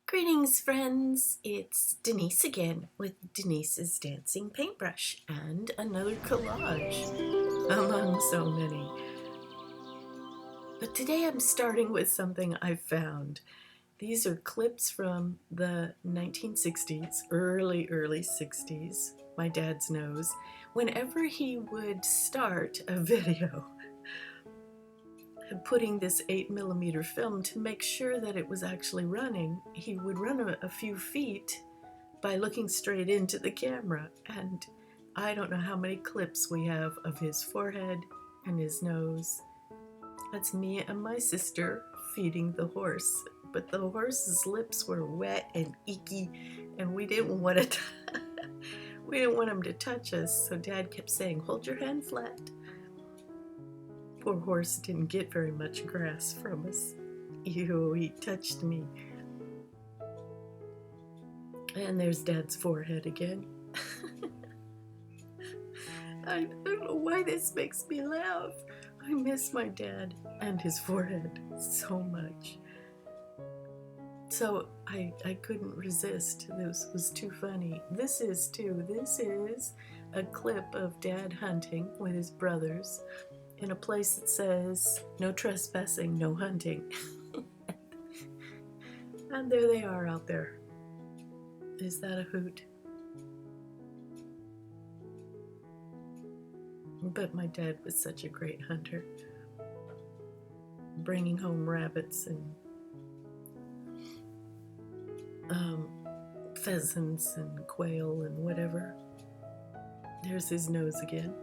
Greetings, friends. It's Denise again with Denise's Dancing Paintbrush and another collage among so many. But today I'm starting with something I found. These are clips from the 1960s, early 60s, my dad's nose. Whenever he would start a video, putting this 8mm film to make sure that it was actually running, he would run a few feet by looking straight into the camera. And I don't know how many clips we have of his forehead and his nose. That's me and my sister feeding the horse. But the horse's lips were wet and icky, and we didn't want him to touch us. So Dad kept saying, "Hold your hand flat." Poor horse didn't get very much grass from us. Ew, he touched me. And there's Dad's forehead again. I don't know why this makes me laugh. I miss my dad and his forehead so much. So I couldn't resist. This was too funny. This is a clip of Dad hunting with his brothers in a place that says, "No trespassing, no hunting." And there they are out there. Is that a hoot? But my dad was such a great hunter, bringing home rabbits and pheasants and quail and whatever. There's his nose again.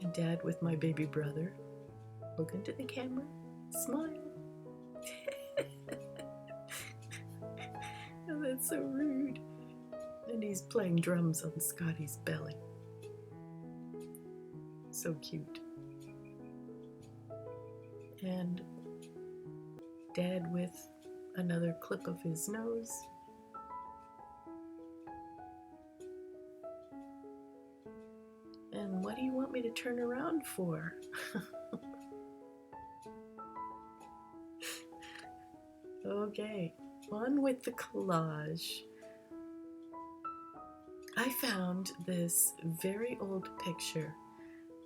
And Dad with my baby brother. Look into the camera. Smile. Oh, that's so rude. And he's playing drums on Scotty's belly. So cute. And Dad with another clip of his nose. And what do you want me to turn around for? Okay, on with the collage. I found this very old picture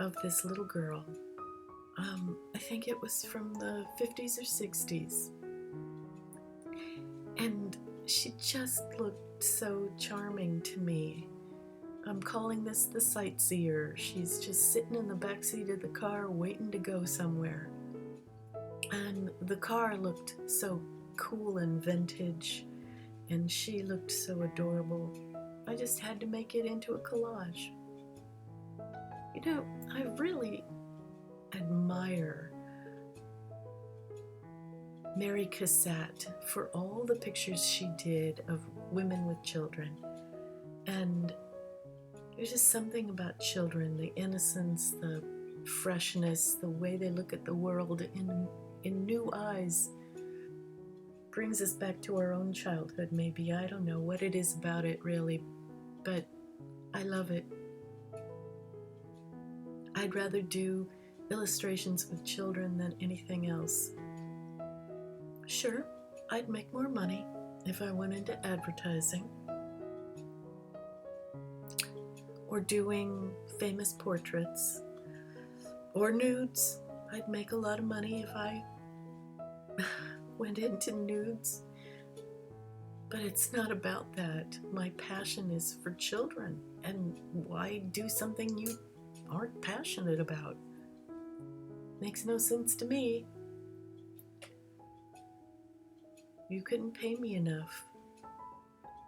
of this little girl. I think it was from the 50s or 60s. And she just looked so charming to me. I'm calling this the Sightseer. She's just sitting in the backseat of the car waiting to go somewhere. And the car looked so cool and vintage, and she looked so adorable. I just had to make it into a collage. You know, I really admire Mary Cassatt for all the pictures she did of women with children. And there's just something about children, the innocence, the freshness, the way they look at the world in new eyes. Brings us back to our own childhood, maybe. I don't know what it is about it, really, but I love it. I'd rather do illustrations with children than anything else. Sure, I'd make more money if I went into advertising or doing famous portraits or nudes. I'd make a lot of money if I went into nudes. But it's not about that. My passion is for children, and why do something you aren't passionate about? Makes no sense to me. You couldn't pay me enough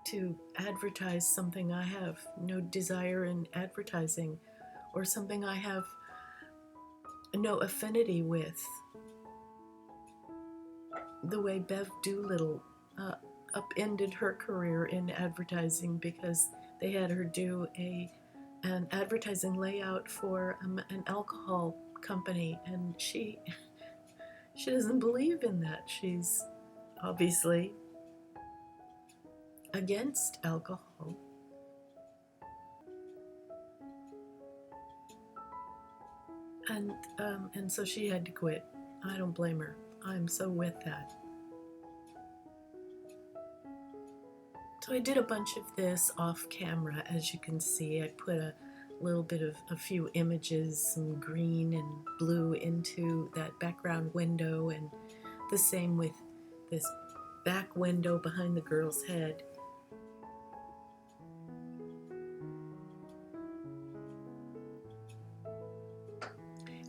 to advertise something I have no desire in advertising, or something I have no affinity with. The way Bev Doolittle upended her career in advertising because they had her do an advertising layout for an alcohol company, and she doesn't believe in that. She's obviously against alcohol. And so she had to quit. I don't blame her. I'm so with that. So I did a bunch of this off camera. As you can see, I put a little bit of a few images, some green and blue into that background window, and the same with this back window behind the girl's head.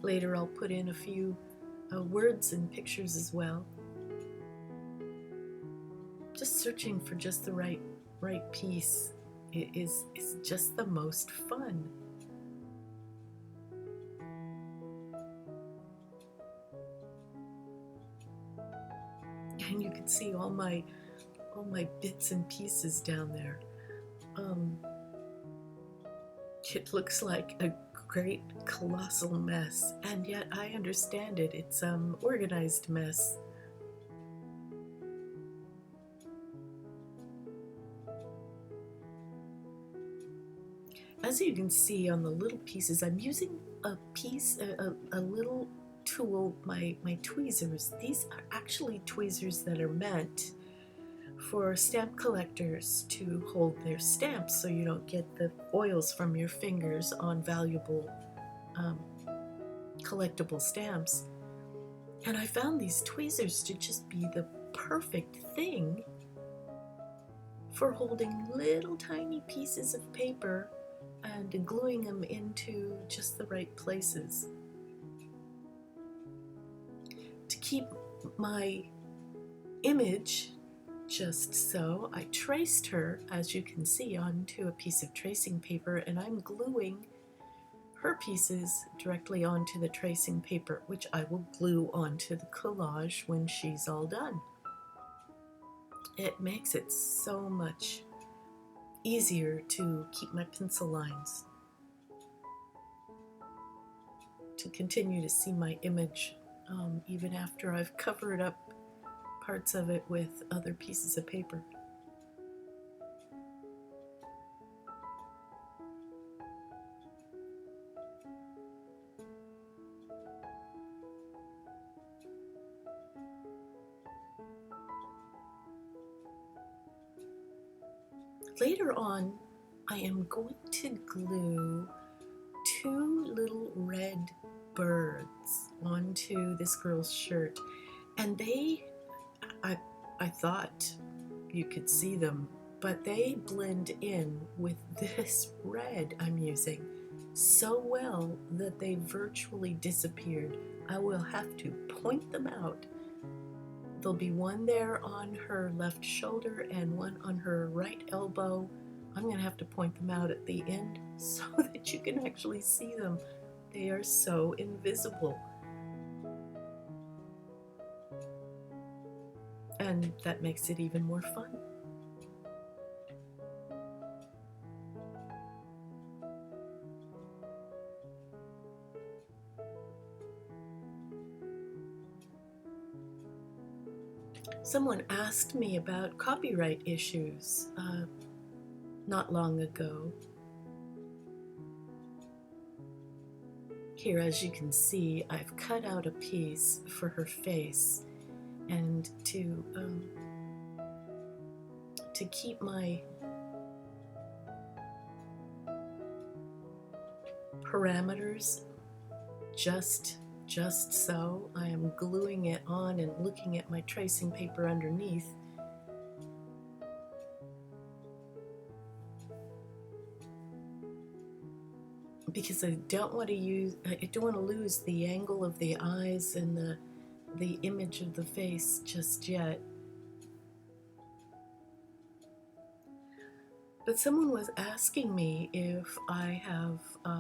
Later I'll put in a few words and pictures as well. Just searching for just the right piece is just the most fun. And you can see all my bits and pieces down there. It looks like a great colossal mess, and yet I understand it. It's organized mess. As you can see on the little pieces, I'm using a little tool, my tweezers. These are actually tweezers that are meant for stamp collectors to hold their stamps so you don't get the oils from your fingers on valuable collectible stamps. And I found these tweezers to just be the perfect thing for holding little tiny pieces of paper and gluing them into just the right places. To keep my image just so, I traced her, as you can see, onto a piece of tracing paper, and I'm gluing her pieces directly onto the tracing paper, which I will glue onto the collage when she's all done. It makes it so much easier to keep my pencil lines, to continue to see my image even after I've covered up parts of it with other pieces of paper. Later on, I am going to glue two little red birds onto this girl's shirt, and I thought you could see them, but they blend in with this red I'm using so well that they virtually disappeared. I will have to point them out. There'll be one there on her left shoulder and one on her right elbow. I'm going to have to point them out at the end so that you can actually see them. They are so invisible. And that makes it even more fun. Someone asked me about copyright issues not long ago. Here, as you can see, I've cut out a piece for her face, and to keep my parameters just so, I am gluing it on and looking at my tracing paper underneath. Because I don't want to lose the angle of the eyes and the image of the face just yet. But someone was asking me if I have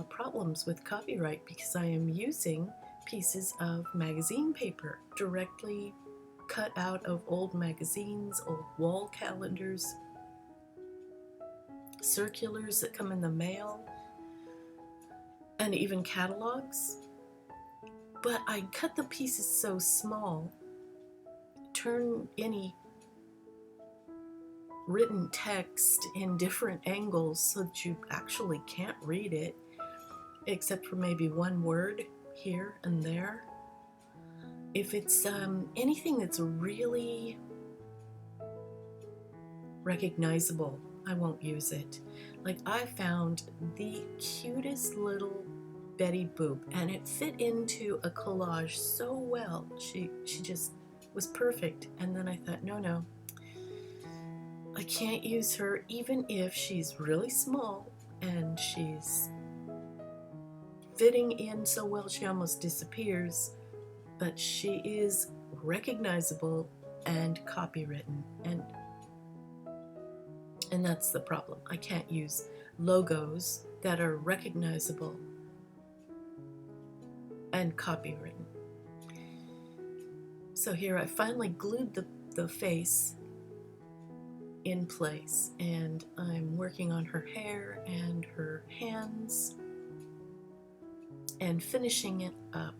problems with copyright because I am using pieces of magazine paper directly cut out of old magazines, old wall calendars, circulars that come in the mail, and even catalogs. But I cut the pieces so small, turn any written text in different angles so that you actually can't read it, except for maybe one word here and there. If it's anything that's really recognizable, I won't use it. Like, I found the cutest little Betty Boop, and it fit into a collage so well. She just was perfect. And then I thought, no, I can't use her, even if she's really small and she's fitting in so well she almost disappears, but she is recognizable and copywritten, and that's the problem. I can't use logos that are recognizable and copywritten. So here I finally glued the face in place, and I'm working on her hair and her hands and finishing it up.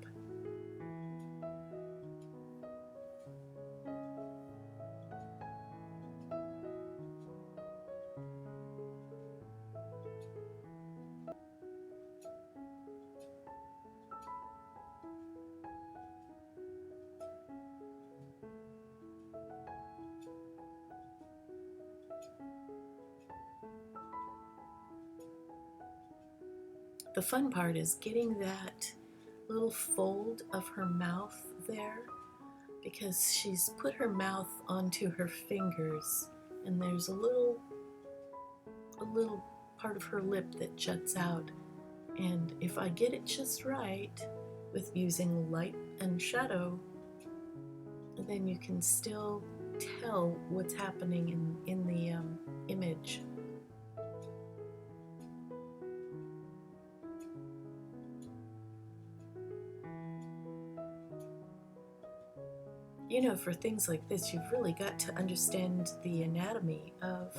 The fun part is getting that little fold of her mouth there, because she's put her mouth onto her fingers, and there's a little part of her lip that juts out. And if I get it just right with using light and shadow, then you can still tell what's happening in the image. You know, for things like this, you've really got to understand the anatomy of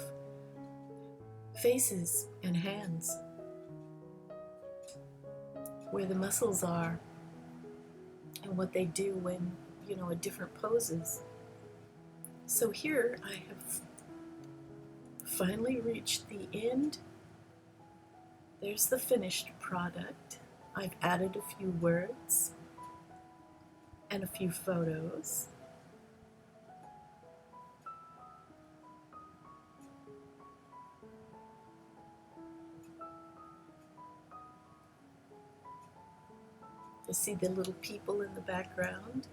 faces and hands, where the muscles are and what they do when, you know, at different poses. So here I have finally reached the end. There's the finished product. I've added a few words and a few photos. You see the little people in the background.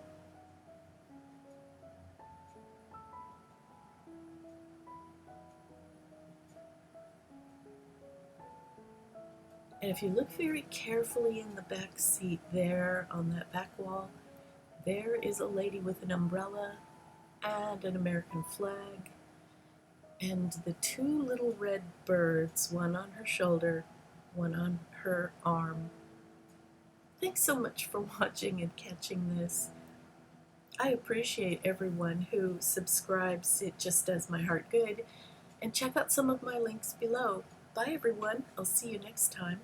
And if you look very carefully in the back seat there on that back wall, there is a lady with an umbrella and an American flag, and the two little red birds, one on her shoulder, one on her arm. Thanks so much for watching and catching this. I appreciate everyone who subscribes. It just does my heart good. And check out some of my links below. Bye everyone. I'll see you next time.